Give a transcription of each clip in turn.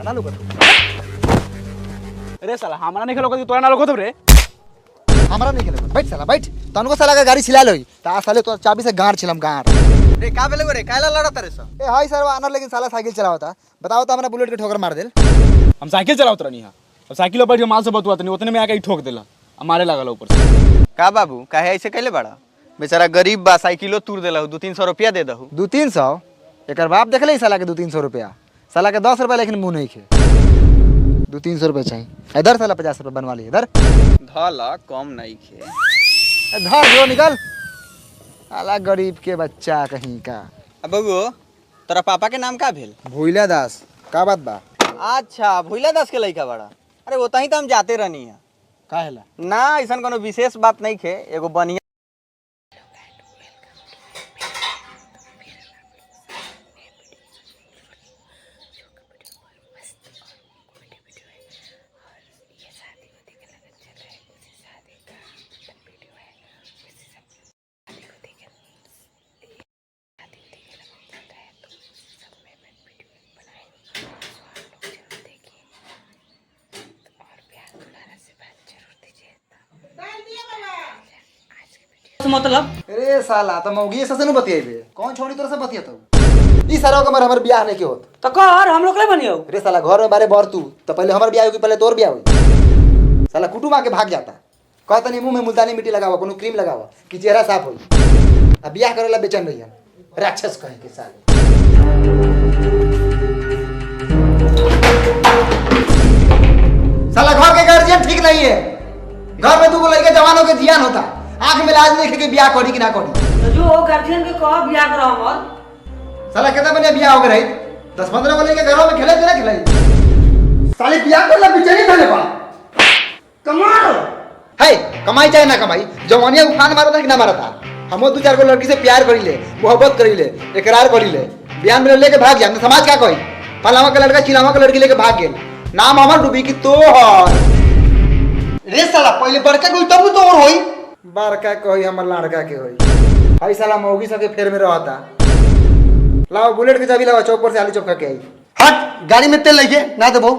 नालू कर। अरे साला हमारा नहीं खेलो तोरा ना लोग रे हमारा नहीं खेले बैठ साला बैठ तनको साला का गाड़ी छिला लोई ता साले तो चाबी से गांड छिलम गांड रे का बेले रे काला लड़ा तारे सा ए हाय सर आनर लेकिन साला साइकिल चलावता बताओ तो हमरा बुलेट के ठोकर मार देल। हम साइकिल चलावत रहनी हां अब साइकिल पर माल से बतुआत नहीं उतने में आके ठोक देला हमारे लागल ऊपर से। का बाबू काहे ऐसे कैले बड़ा बेचारा गरीब बा साइकिलो तूर देला 200-300 रुपया दे दहु 200-300 एकर बाप देखले साला के 200-300 रुपया साला के 10 रुपया लेकिन मुंह नहीं खे 200-300 रुपया चाहिए इधर साला 50 रुपया बनवा ली इधर धला कम नहीं खे धर जो निकल साला गरीब के बच्चा कहीं का। अब बगो तोरा पापा के नाम का भेल भूला दास का बात बा अच्छा भूला दास के लइका बड़ा अरे ओतही तो हम जाते रहनी है काहेला ना ऐसा कोनो विशेष बात नहीं खे एगो बढ़िया मतलब अरे साला तो मौगी से न बतिएबे कौन छोड़ी तोरा से बतियतौ ई सारा के हमर बियाह नहीं के होत तो कर हम लोग ले बनियो अरे साला घर में बारे बर तू तो पहले हमर बियाह हो कि पहले तोर बियाह हो साला कुटुम आके भाग जाता कहता नहीं मुंह में मुल्तानी मिट्टी लगावा कोनो क्रीम लगावा कि चेहरा साफ हो अब बियाह करेला बेचैन रही है राक्षस कहे के साले साला घर के गार्जियन ठीक नहीं है घर में 2 लड़के जवानों के ध्यान होता आंख में लाज देखे के बियाह करी कि ना करी तो जो गार्जियन के कह बियाह करो हमर साला कितना बने बियाह हो गए 10-15 को लेके घरों में खेले थे ना खिलाई साले बियाह करला बेचैनी थाने बा कमाल है कमाई चाहे ना कमाई जवानिया उफान मारता है कि ना मारता हम 2-4 को लड़की से प्यार करी ले मोहब्बत करी ले इकरार करी ले बयान में लेके भाग जा समाज का कोई फलावा का लड़का चिलावा का लड़की लेके भाग गेल नाम हमर डूबी की तो रे साला पहले बड़का कोई तब तो और होई बड़का कोई हमर लड़का के होई आई साला मौगी सके फेर में रहता लाओ बुलेट की चाबी लाओ चौक पर से आलू चौक के आई हट गाड़ी में तेल लेके ना देबो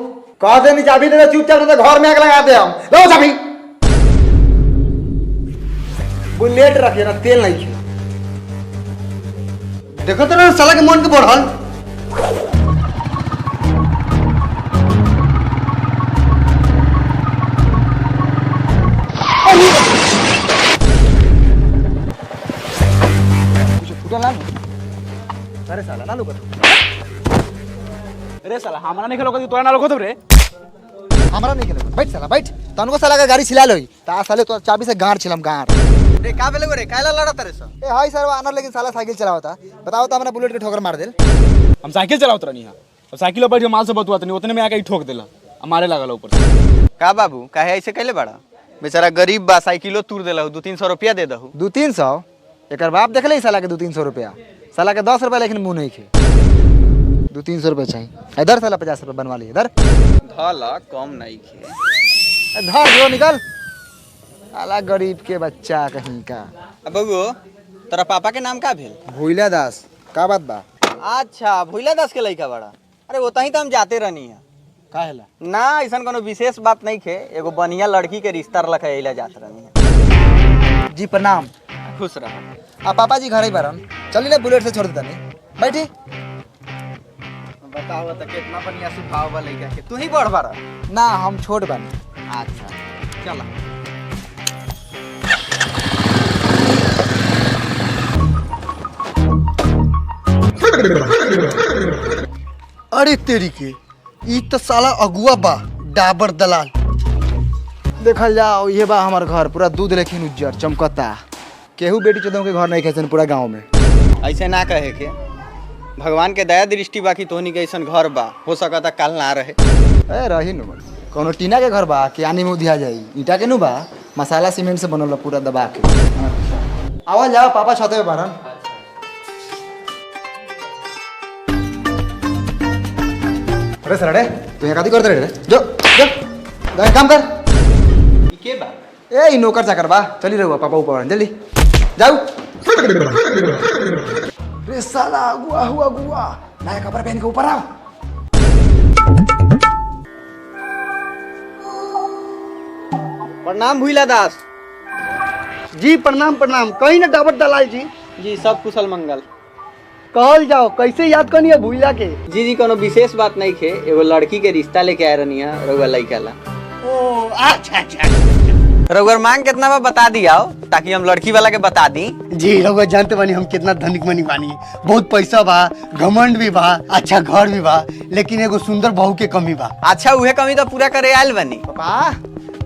कह दे नहीं चाबी दे चुपचाप तो घर में आग लगा दे हम लो चाबी बुलेट रखे ना तेल नहीं खे देखो तो ना साला के मन के बढ़ल अरे साला ना लोग अरे साला हमारा नहीं खेलो तोरा ना लोग रे हमारा नहीं खेले बैठ साला बैठ तनको साला का गाड़ी छिला लोई ता साले तो चाबी से गांड छिलम गांड रे का बेले रे काला लड़ा तारे सा ए हाय सर आनर लेकिन साला साइकिल चलावता बताओ तो हमरा बुलेट के ठोकर मार देल। हम साइकिल चलावत रहनी हां अब साइकिल पर माल से बतुआत नहीं उतने में आके ठोक देला हमारे लागल ऊपर से। का बाबू काहे ऐसे कैले बड़ा बेचारा गरीब बा साइकिलो तूर देला 200-300 रुपया दे दहु 200-300 एकर बाप देखले साला के 200-300 रुपया साला के 10 रुपया लेकिन मुंह नहीं खे 200-300 रुपया चाहिए इधर साला 50 रुपया बनवा ली इधर धला कम नहीं खे धर जो निकल साला गरीब के बच्चा कहीं का। अब बगो तोरा पापा के नाम का भेल भूला दास का बात बा अच्छा भूला दास के लइका बड़ा अरे ओतही तो हम जाते रहनी है काहेला ना ऐसा कोनो विशेष बात नहीं खे एगो बढ़िया लड़की के रिश्ता रखैला जात रहनी है जी प्रणाम खुश रह आ पापा जी घर ही बारन चली ना बुलेट से छोड़ देता नहीं बैठी बताओ तो कितना बढ़िया स्वभाव बा लइका के तू ही बढ़ बारा ना हम छोट बानी अच्छा चला अरे तेरी के ई तो साला अगुआ बा डाबर दलाल देखल जाओ ये बा हमार घर पूरा दूध लेकिन उज्जर चमकता केहू बेटी चोदों के घर नहीं खेसन पूरा गांव में ऐसे ना कहे के भगवान के दया दृष्टि बाकी तोहनी के ऐसन घर बा हो सकता काल ना रहे ए रही नु कोनो टीना के घर बा कि आनी में उधिया जाई ईटा के नु बा मसाला सीमेंट से बनल पूरा दबा के आवाज जाओ पापा छते पे बारन अरे सर अरे तू यहाँ काती करते रे जो जो जा काम कर के बा ए ई नौकर चाकर बा चली रहो पापा ऊपर जल्दी जाओ रे साला अगुआ हुआ अगुआ नया कपड़ा पहन के ऊपर आओ प्रणाम भूला दास। जी प्रणाम प्रणाम। कहीं ना डाबर दलाल जी, जी सब कुशल मंगल। कहल जाओ कैसे याद करनी है भूला के? जी कोनो विशेष बात नहीं खे, एगो लड़की के रिश्ता लेके आए रहनी है रउआ लइका ला। ओ अच्छा। रउआ मांग कितना बा बता दियाओ ताकि हम लड़की वाला के बता दी। जी रउआ जानते बानी हम कितना धनिक मनी बानी, बहुत पैसा बा, घमंड भी बा, अच्छा घर भी बा, लेकिन एगो सुंदर बहू के कमी बा। अच्छा उहे कमी तो पूरा करे आयल बनी। पापा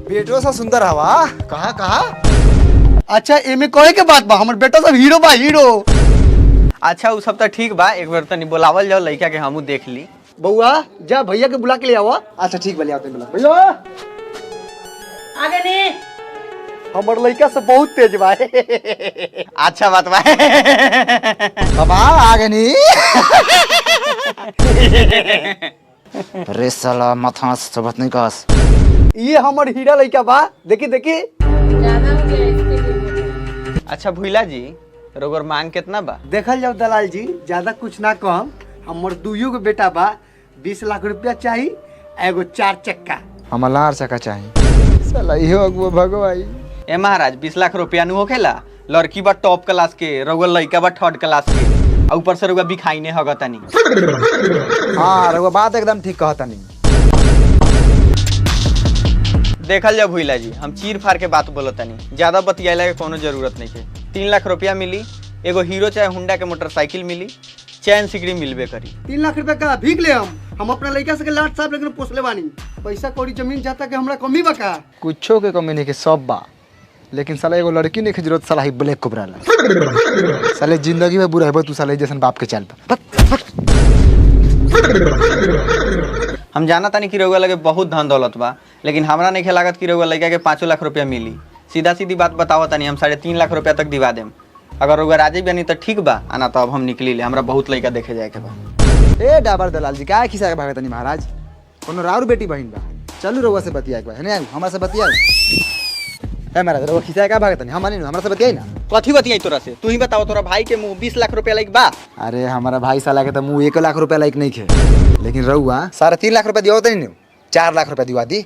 बेटो सा सुंदर हवा कहा अच्छा एमे कहे के बात बा, हमर बेटा सब हीरो बा हीरो। अच्छा उ सब तो ठीक बा, एक बार तनी बुलावल जाओ लइका के हमू देख ली। बउआ जा भैया के बुला के ले आओ। अच्छा ठीक बा, ले आओ तुम भैया। आगे नहीं हमर लइका से बहुत तेज बा। अच्छा बात बा। पापा आगे नहीं। अरे साला माथा सबत नहीं कास। ये हमर हीरा लइका बा, देखी देखी। अच्छा भूला जी रउआ मांग कितना बा? देखल जाओ दलाल जी, ज्यादा कुछ ना कम, हमर दुइयो के बेटा बा, 20 लाख रुपया चाही, एगो 4 चक्का। हम लार चका चाहिए साला इहो अगुआ भगवाई। ए महाराज 20 लाख रुपया नु होखेला? लड़की बा टॉप क्लास के, रउआ लइका बा थर्ड क्लास के, और ऊपर से रउआ बिखाई ने हगतनी। हां रउआ बात एकदम ठीक कहता नहीं। देखल जा भूला जी, हम चीर फाड़ के बात बोलतनी, ज्यादा बतियाला के कोनो जरूरत नहीं है। 3 लाख रुपया मिली, एगो हीरो चाहे हुंडा के मोटरसाइकिल मिली, चैन सिकड़ी मिलबे करी। 3 लाख रुपया का भीख ले हम अपना लइका से के लाट साहब लेकिन पोसले बानी। पैसा कौड़ी जमीन जाता के हमरा कमी बा का? कुछो के कमी नहीं के सब बा, लेकिन साला एगो लड़की नहीं के जरूरत साला ही ब्लैक कोबरा ला। साले जिंदगी में बुरा है तू साले जैसन बाप के चाल पर। हम जाना तानी कि रउआ लगे बहुत धन दौलत बा, लेकिन हमरा नहीं लागत कि रउआ लइका के 5 लाख रुपया मिली। सीधा सीधी बात बताओ तानी, हम 3.5 लाख रुपया तक दिवा देम। अगर रउआ राजी बनी तो ठीक बा, आना तो अब हम निकली ले, हमरा बहुत लइका देखे जाए के बा। ए डाबर दलाल जी काय खिसा के भागत नहीं महाराज, कोनो राउर बेटी बहिन बा, चलू रउआ से बतिया के बा। नहीं आऊ हमरा से बतिया। ए महाराज रउआ खिसा का भागत नहीं, हम मानी हमरा से बतियाई ना। कथी बतियाई तोरा से? तू ही बताओ, तोरा भाई के मुंह 20 लाख रुपया लाइक बा? अरे हमारा भाई साला के तो मुँह 1 लाख रुपया लायक नहीं खे, लेकिन रउआ 3.5 लाख रुपया दिया नहीं 4 लाख रुपया दिवा दी।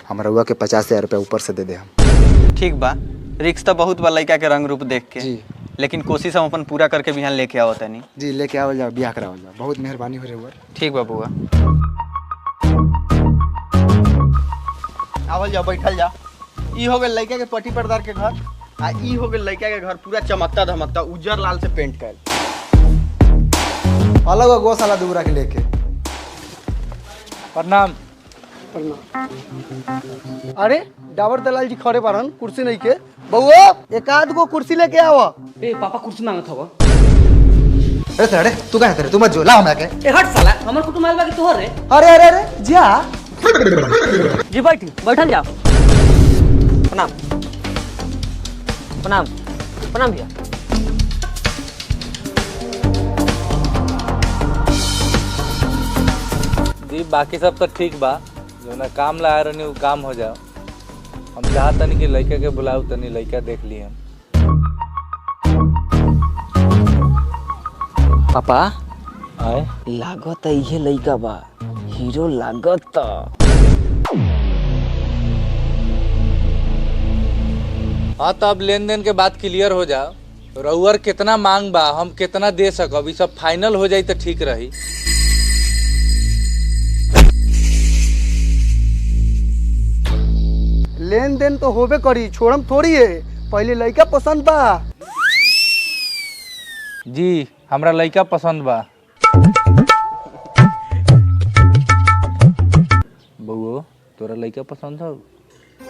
हम रउआ के 50,000 रुपया ऊपर से दे दे हम। ठीक बा, रिक्स तो बहुत बा लइका के रंग रूप देख के जी। लेकिन कोशिश हम अपन पूरा करके बिहान लेके आओ तनी। जी लेके आवल जाओ, बियाह करावल जाओ, बहुत मेहरबानी हो रउआ। ठीक बा बुआ, आवल जाओ, बैठल जा। ई हो गेल लइका के पट्टी पर्दार के घर, आ ई हो गेल लइका के घर पूरा चमकता धमकता उज्जर लाल से पेंट कैल। अलग गो साला दूरा के लेके। प्रणाम। अरे डाबर दलाल जी खड़े बारन, कुर्सी नहीं के। बउआ एक आध गो कुर्सी लेके आओ। ए पापा कुर्सी मांगत होगा। अरे तू क्या करे, तू मत जो ला हमरा के। ए हट साला, हमर कुटुंब आइल बा कि तोहर रे? अरे जा। जी बैठल जाओ। प्रणाम प्रणाम प्रणाम भैया। जी बाकी सब तो ठीक बा, जो ना काम ला रहनी वो काम हो जाओ। हम चाहतनी कि लड़का के बुलाऊ, तनी लड़का देख लिए हम। पापा आए लागत इहे लइका बा, हीरो लागत। हाँ तो अब लेन देन के बात क्लियर हो जाओ, रउअर कितना मांग बा, हम कितना दे सकब, ई सब फाइनल हो जाई तो ठीक रही। लेन देन तो होबे करी, छोड़म थोड़ी है, पहले लइका पसंद बा। जी हमरा लड़का पसंद बा। बउओ तोरा लड़का पसंद हो?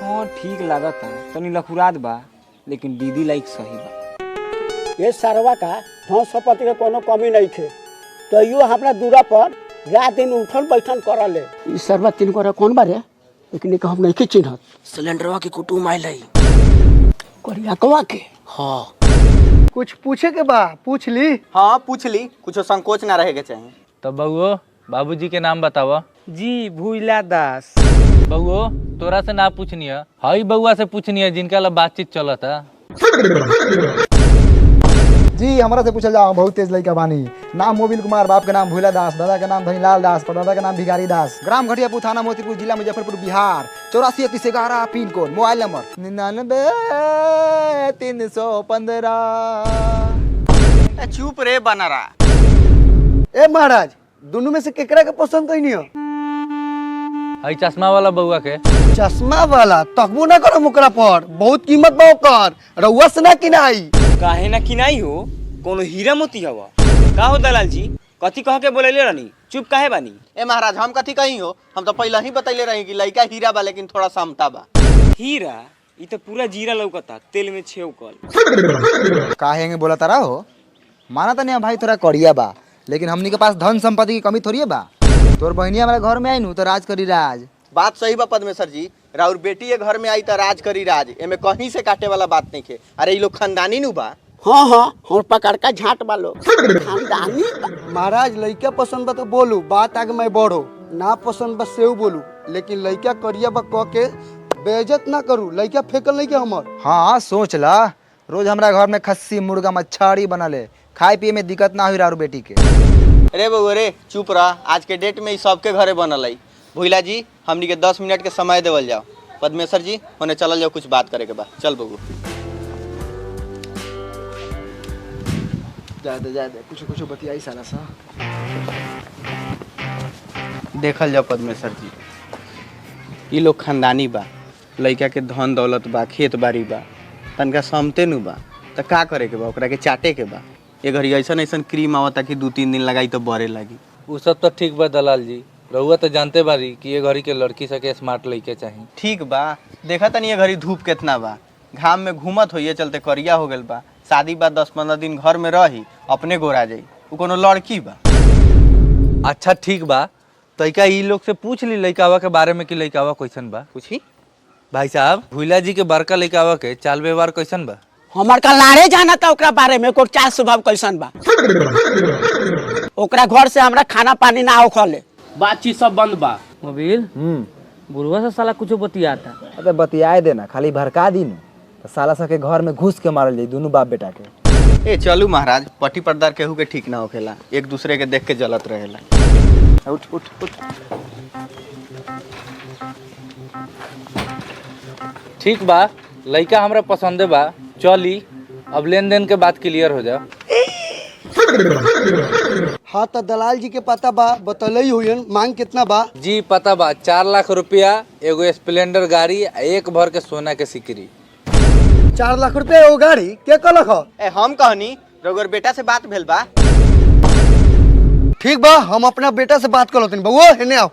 हाँ ठीक लागत है, तनी लखुरात बा, लेकिन दीदी लाइक सही बा। ये सरवा का धन संपत्ति के कोनो कमी नहीं थे, तो यो हमरा दूरा पर रात दिन उठन बैठन करले। ई सरवा तीन को कौन बारे, लेकिन एक हम नहीं के चिन्हत। सिलेंडरवा के कुटुंब आइल है। करिया कवा के। हाँ कुछ पूछे के बा, पूछ ली। हाँ पूछ ली, कुछ संकोच ना रहे के चाहिए। तो बउओ बाबूजी के नाम बतावा। जी भूला दास। बउओ तोरा से ना पूछनी है, हई बउआ से पूछनी है जिनका ला बातचीत चलता। जी हमारा से पूछल जाओ, बहुत तेज लड़का बानी। नाम मोबिल कुमार, बाप के नाम भूला दास, दादा के नाम धनीलाल दास, परदादा के नाम भिखारी दास। ग्राम घटियापुर, थाना मोतीपुर, जिला Muzaffarpur, Bihar. 843111 pin code, mobile number 99 315। चुप रे बनारा। ए महाराज, दोनों में से केकरा के पसंद कहीं नहीं हो? हई चश्मा वाला बउआ के। चश्मा वाला तकबो ना करो मुकरा पर, बहुत कीमत बा ओकर, रउआ से ना किनाई। काहे ना किनाई हो, कोनो हीरा मोती हवा। का हो दलाल जी, कथी कह के बोलेले रहनी, चुप काहे बानी? ए महाराज, हम कथी कही हो? हम तो पहले ही बतैले रही कि लड़का हीरा बा, लेकिन थोड़ा समता बा। हीरा? ई तो पूरा जीरा लौकता, तेल में छेवकल। काहे बोला तारा हो? माना तो नहीं भाई थोड़ा करिया बा, लेकिन हमनी के पास धन संपत्ति की कमी थोड़ी है बा। तोर बहनिया हमारे घर में आई नु तो राज करी राज। बात सही बा पद्मेश्वर जी, राउर बेटी ये घर में आई तो राज करी राज, एमे कहीं से काटे वाला बात नहीं खे। अरे ये लोग खानदानी नु बा। हाँ हाँ, हम पकड़ का झाट वालो खानदानी बा। महाराज लड़का पसंद बा तो बोलू, बात आगे मैं बढ़ो। ना पसंद बा सेव बोलू, लेकिन लड़का करिया बा कह के बेइज्जत ना करू। लड़का फेकल नहीं के हमर। हाँ सोच ला, रोज हमारा घर में खस्सी मुर्गा मच्छरी बनले, खाए पिए में दिक्कत ना हुई रारू बेटी के। अरे बउआ रे चुप रहा, आज के डेट में सबके घरे बनल है। भोला जी हमनी के 10 मिनट के समय देवल जाओ। पद्मेश्वर जी होने चलल जाओ, कुछ बात करे के बा। चल बबू। जादे कुछ बतियाई साला सा। देखल जाओ पद्मेश्वर जी, ये लोग खानदानी बा, लड़का के धन दौलत बा, खेत बाड़ी बा, तनका समते नु बा, तो का करे के बा? ओकरा के चाटे के बा। ये घड़ी ऐसन ऐसन क्रीम आवता कि 2-3 दिन लगाई तो बरे लगी। उ सब तो ठीक बा दलाल जी, रउआ तो जानते बारी कि ये घड़ी के लड़की सके स्मार्ट लड़के चाहिए। ठीक बा, देखा तनी ये घड़ी धूप कितना बा, घाम में घूमत होइए चलते करिया हो गल बा। शादी बा 10-15 दिन घर में रही, अपने गोरा जाई। उ कोनो लड़की बा। अच्छा ठीक बा, तैका ई लोग से पूछ ली लड़कावा के बारे में कि लड़कावा कैसन बा। पूछी भाई साहब, भूला जी के बड़का लड़कावा के चाल व्यवहार कैसन बा? हमार का लाड़े जाना था ओकरा बारे में, ओकर चाल स्वभाव कैसन बा। ओकरा घर से हमरा खाना पानी ना होखले, बातचीत सब बंद बा। मोबिल बुढ़वा से साला कुछ बतियाता। अबे बतियाए देना, खाली भड़का दी न तो साला सा के घर में घुस के मारल जाई दोनों बाप बेटा के। ए चलू महाराज, पट्टी पर्दार केहू के ठीक ना होखेला, एक दूसरे के देख के जलत रहेला। उठ उठ उठ। ठीक बा, लड़का हमरा पसंदे बा, चली अब लेन देन के बात क्लियर हो जाओ। हाँ तो दलाल जी के पता बा, बतलई हुई मांग कितना बा? जी पता बा, 4 लाख रुपया, एगो स्प्लेंडर गाड़ी, एक भर के सोना के सिकरी। 4 लाख रुपया वो गाड़ी के कहलक हो? ए हम कहनी रघुवर बेटा से बात भेल बा। ठीक बा, हम अपना बेटा से बात कर लेते बउआ, हेने आओ।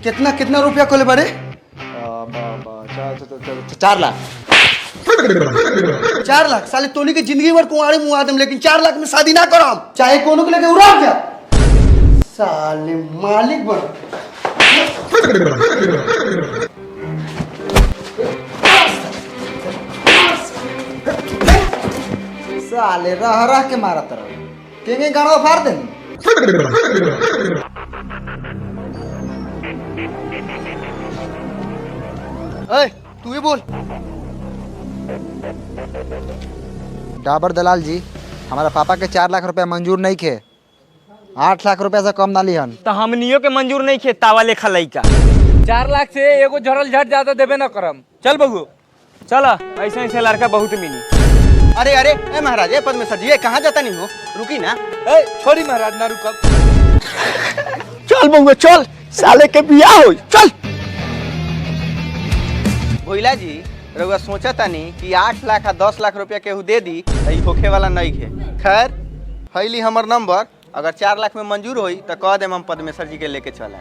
कितना रुपया खोले बारे? 4 लाख। 4 लाख? साले तोनी की जिंदगी भर कुंवारे मुआ देम, लेकिन 4 लाख में शादी ना करम, चाहे कोनो के लेके उड़ा क्या। साले मालिक बन। साले रह रह के मारा तरह के गाड़वा फाड़ देनी। ए तू ही बोल। डाबर दलाल जी, हमारा पापा के 4 लाख रुपया मंजूर नहीं खे, 8 लाख रुपया से कम ना लिहन। तो हमनियो के मंजूर नहीं खे, तावा लेखा लइका। 4 लाख से एगो झरल झट ज्यादा देबे न करम। चल बबू। चला, ऐसे ऐसे लड़का बहुत मिली। अरे अरे ए महाराज, ए पद्मेश्वर जी, कहाँ जाता नहीं हो? रुकी ना। ए छोड़ी महाराज, ना रुकब। चल बउआ चल, साले के बियाह हो चल। भोला जी रउआ सोचा तानी कि 8 लाख आ 10 लाख रुपया केहू दे दी तो ई होखे वाला नहीं खे। खैर फैली हमर नंबर, अगर 4 लाख में मंजूर होई तो कह देम हम पद्मेश्वर जी के लेके चला।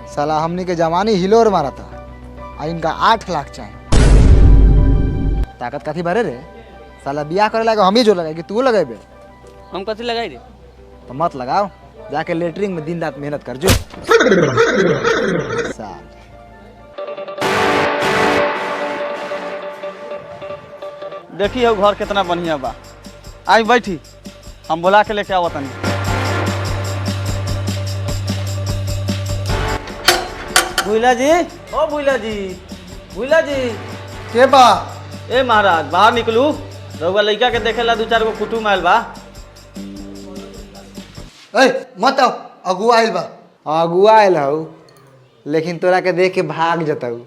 साला हमनी के जवानी हिलोर मारा था, आ इनका 8 लाख चाहिए। ताकत कथी भरे रे? साला बियाह करे लगा हम ही जो लगाए कि तू लगाए? हम कथी लगाई रे? तो मत लगाओ, जाके लेटरिंग में दिन रात मेहनत कर जो। साल देखी हो घर कितना बढ़िया बा। आई बैठी, हम बुला के लेके आवत तनी। भूला जी, ओ भूला जी, भूला जी। के बा? ए महाराज बाहर निकलू, रउआ लइका के देखेला 2-4 गो कुटुम आयल बा। ए मत आओ, अगुआ आइल बा। अगुआ आयल हूँ लेकिन तोरा के देख के भाग जताऊ।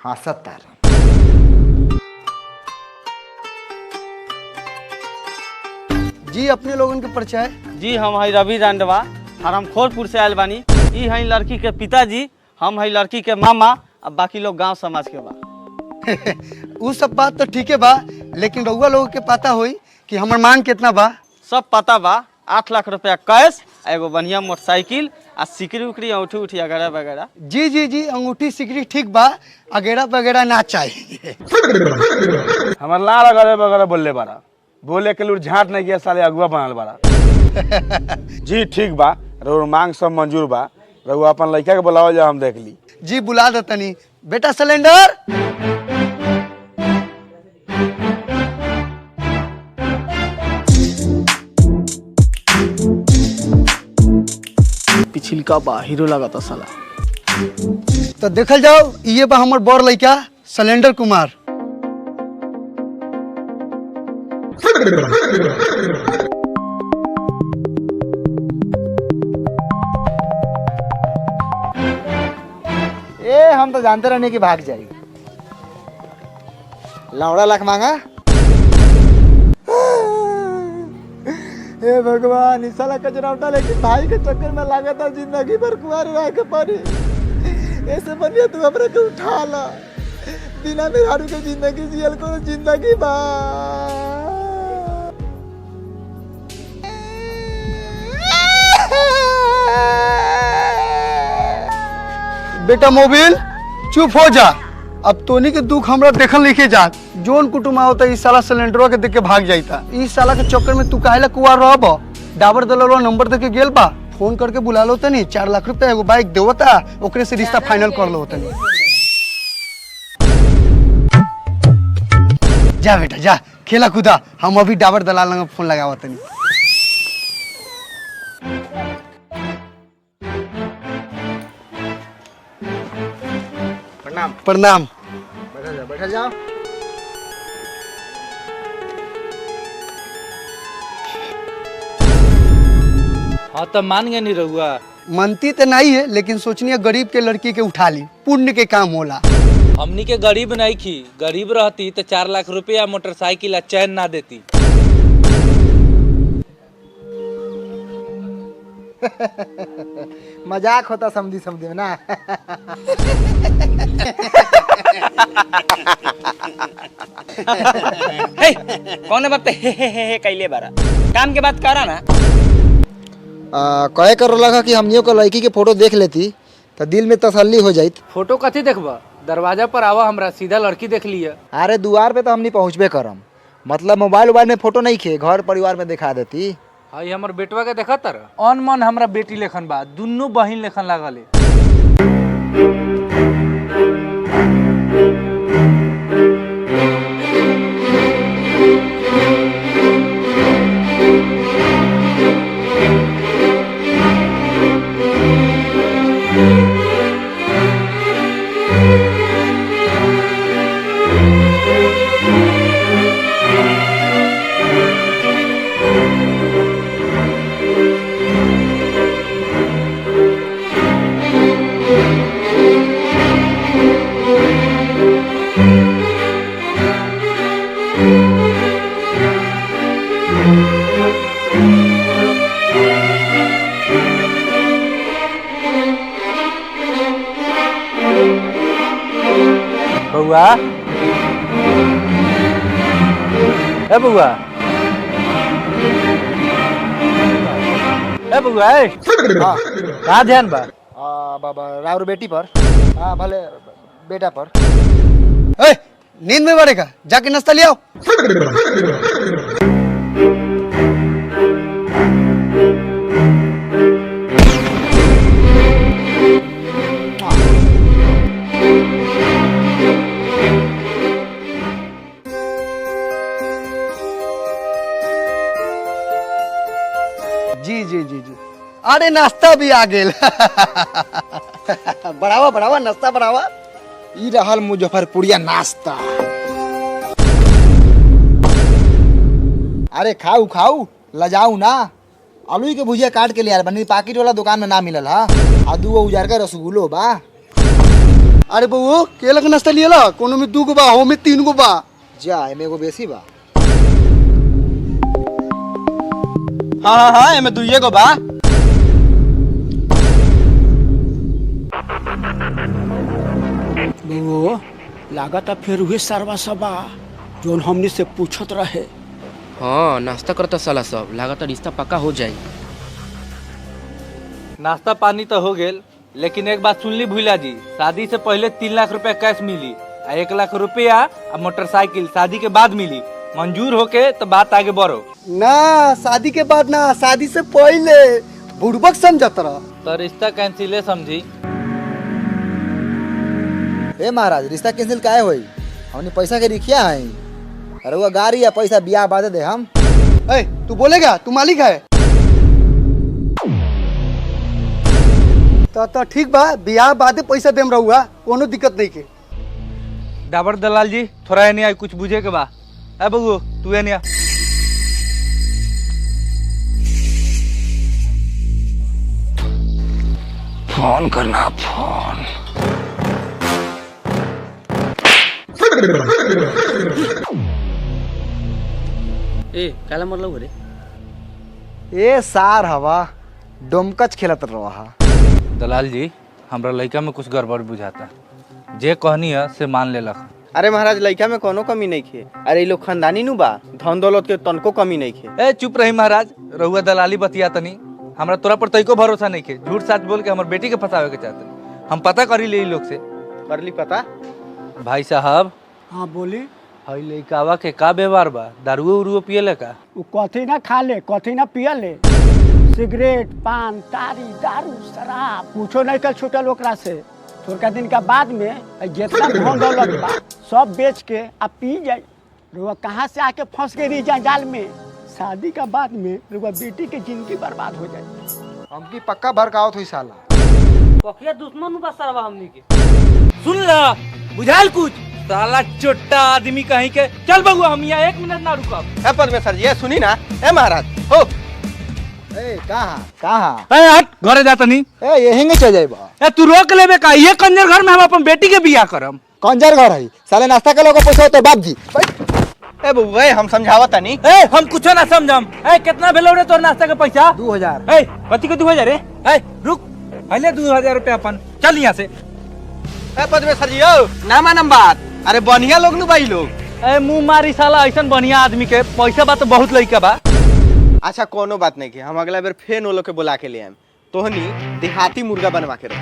हाँ सत्तर। जी अपने लोगन के परिचय? जी हम हई रवि रांडवा, हरमखोरपुर से आयल बानी। ई हई लड़की के पिताजी, हम हई लड़की के मामा, अब बाकी लोग गांव समाज के बा। उ सब बात तो ठीक है बा, लेकिन रउआ लोगों के पता होई कि हमर मांग कितना बा? सब पता बा। 8 लाख रुपया कैश, एगो बढ़िया मोटरसाइकिल आ सिकरी उकरी औठी उठी वगैरह वगैरह। जी जी जी, अंगूठी सिकरी ठीक बा, अगेरा वगैरह ना चाहिए। हमार लाल अगले बगैरह बोलले बारा, बोले के लूर झाट नहीं किया, साले अगुआ बनल बारा। जी ठीक बा, रउर मांग सब मंजूर बा। रउआ अपन लड़का के बुलाओ जा, हम देख ली। जी बुला देतनी। बेटा सिलेंडर। पिछिलका बा हीरो लगा था साला। तो देखल जाओ, ये बा हमर बड़ लड़का सिलेंडर कुमार। हम तो जानते रहने की भाग जाएगी। लौड़ा लाख मांगा। हे भगवान, इस साला कचरा उठा, लेकिन भाई के चक्कर में लगा था जिंदगी भर कुंवार रह के पड़ी। ऐसे बनिया तू अपने के उठा ला, बिना मेहरारू के जिंदगी जियल को जिंदगी बा। बेटा मोबिल चुप हो जा। अब तोनी के दुख हमरा देखल लिखे जा। जोन कुटुम आवता इस साला सिलेंडरवा के देख के भाग जाता। इस साला के चक्कर में तू काहेला कुआर रहब? डाबर दलवा नंबर दे के गेल बा, फोन करके बुला लो तनी। 4 लाख रुपया एगो बाइक देवता, ओकरे से रिश्ता फाइनल कर लो तनी। जा बेटा जा, खेला कूदा। हम अभी डाबर दलाल लंग फोन लगावा तनी। प्रणाम। बैठा जाओ। हाँ तो मान गए नहीं रहुआ। मनती तो नहीं है, लेकिन सोचनी गरीब के लड़की के उठा ली, पुण्य के काम होला। हमनी के गरीब नहीं की, गरीब रहती तो 4 लाख रुपया मोटरसाइकिल चैन ना देती। मजाक होता समझी समझी में ना। कौन बात हे कैले बारा, काम के बात करा ना। कहे कर लगा कि हमनियों को लड़की के फोटो देख लेती तो दिल में तसल्ली हो जाती। फोटो कथी देखबा, दरवाजा पर आवा, हमरा सीधा लड़की देख लिया। अरे दुआर पे तो हमनी पहुँचबे करम, मतलब मोबाइल में फोटो नहीं खे, घर परिवार में दिखा देती। हाँ हमर बेटवा के देखा तर अन मन हमरा बेटी लेखन बा, दुनू बहिन लेखन लागल है। बउआ, ए बउआ, ए बउआ, हाँ कहाँ ध्यान बा? बाबा राउर बेटी पर, हाँ भले बेटा पर। ए, नींद में बढ़ेगा, जाके नाश्ता ले आओ। जी जी जी जी, अरे नाश्ता भी आ गेल। बढ़ावा बढ़ावा नाश्ता बढ़ावा। ई रहल मुजफ्फरपुरिया नाश्ता। अरे खाऊ खाऊ लजाऊ ना। आलू के भुजिया काट के लिया बनी, पाकिट वाला दुकान में ना मिलल हा। आ 2 उजार का रसगुल्लो बा। अरे बउओ केला के नाश्ता लियला, कोनो में 2 गो बा, हो में 3 गो बा। जा एमे एगो बेसी बा। हाँ एमे 2 गो बा। वो लागत फिर हुए सरवा सबा जोन हमने से पूछत रहे। हाँ नाश्ता करता साला सब, लागत रिश्ता पक्का हो जाई। नाश्ता पानी तो हो गेल, लेकिन एक बात सुन ली भूला जी, शादी से पहले 3 लाख रुपया कैश मिली आ 1 लाख रुपया आ मोटरसाइकिल शादी के बाद मिली। मंजूर होके तो बात आगे बढ़ो। ना शादी के बाद ना, शादी से पहले बुड़बक समझत रह। तो रिश्ता कैंसिले समझी। ए महाराज रिश्ता कैंसिल काहे होई? हमने पैसा के रिखिया है। अरे वो गाड़ी या पैसा बियाह बाद दे हम। ए तू बोलेगा, तू मालिक है। तो ठीक बा, बियाह बादे पैसा देम रहुआ, कोनो दिक्कत नहीं के। डाबर दलाल जी थोड़ा नहीं आई, कुछ बुझे के बा। ए बबू तू नहीं आ। फोन करना फोन। ए काला मरलो रे। ए सार हवा डोमकच खेलत रहा। दलाल जी हमरा लड़का में कुछ गड़बड़ बुझाता, जे कहनी है से मान लेलक। अरे महाराज लड़का में कोनो कमी नहीं खे। अरे ये लोग खानदानी नु बा, धन दौलत के तनको कमी नहीं खे। ए चुप रही महाराज, रहुआ दलाली बतिया तनी। हमरा तोरा पर तइको भरोसा नहीं खे। झूठ सच बोल के हमर बेटी के फंसावे के चाहते। हम पता करी ले लोग से। कर ली पता। भाई साहब हाँ बोली। हई लइकावा के का व्यवहार बा? दारू उरुओ पियले का? वो कथी ना खा ले, कथी ना पिया ले। सिगरेट, पान, तारी, दारू, शराब पूछो नहीं कल छूटल ओकरा से। थोड़ा दिन का बाद में जितना धन दौलत बा सब बेच के आ पी जाए। रुआ कहाँ से आके फंस के रही जाल में। शादी का बाद में रुआ बेटी के जिंदगी बर्बाद हो जाए। हमकी पक्का भड़कावत हुई साला। पकिया दुश्मन बा सरवा हमनी के। सुन ला बुझाल कुछ? साला चोट्टा आदमी कहीं के। चल बबुआ हम यहाँ 1 मिनट ना रुकब। ए परमेश्वर जी सुनी ना। ए महाराज हो ए कहाँ कहाँ? ए हट घरे जा तनी। ए यहीं के चल जाइबा। ए तू रोक लेबे का? ये कंजर घर में हम अपन बेटी के बियाह करम। कंजर घर है साले, नाश्ता के लोग पैसा तो बाप जी। ए बउआ हम समझावत नहीं। ए हम कुछो ना समझम। ए कितना भेलो रे तोर नाश्ता के पैसा? 2000। ए कथी के 2000 रे? ए रुक पहले 2000 रुपया अपन चल यहाँ से। ए परमेश्वर जी हो ना मानम बात। अरे बढ़िया लोग नु भाई लोग। ए मुंह मारी साला ऐसा बढ़िया आदमी के पैसा बा तो बहुत लइका बा। अच्छा कोनो बात नहीं के, हम अगला बार फेन वो लोग के बुला के ले आएम। तोहनी देहाती मुर्गा बनवा के रख।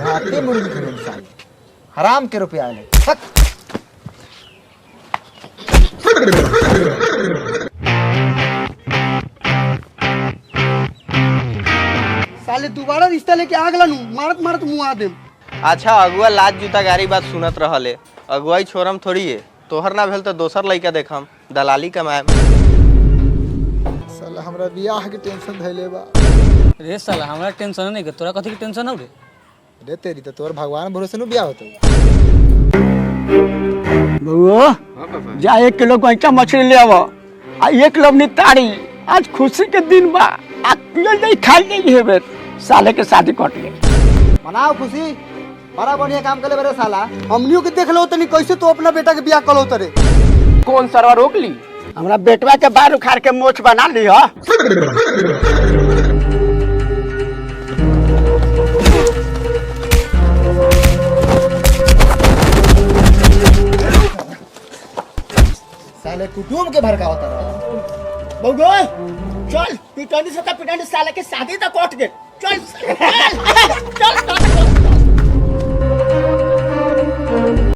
हाथी मुर्गी खरीद साले, हराम के रुपया आले। साले दोबारा रिश्ता लेके आ गला नु, मारत मारत मुंह आ देम। अच्छा अगुआ लाज जूता गारी बात सुनत रहले। अगुआई छोड़म थोड़ी है। तोहर ना भेल तो दोसर लइका देखम, दलाली कमाएम। साला हमरा बियाह के टेंशन धइले बा। रे साला हमरा टेंशन नहीं के, तोरा कथी के टेंशन हो रे? रे तेरी तो तोर भगवान भरोसे नु बियाह होतो। बउआ जा 1 किलो गोइठा मछली ले आवो आ 1 किलो तारी। आज खुशी के दिन बा, आ पियल नहीं खाई नहीं हेबे। साले के शादी कट गई। मनाओ खुशी, बड़ा बढ़िया काम करे बरे साला। हमनियों के देख लो तनी कैसे तो अपना बेटा के बियाह कलो तरे। कौन सरवा रोक ली? हमरा बेटवा के बाल उखाड़ के मोछ बना ली हो। साले कुटुम के भड़कावत रहा। बउआ चल पिटानी से पिटानी साले के शादी तक कट गए। चल चल चल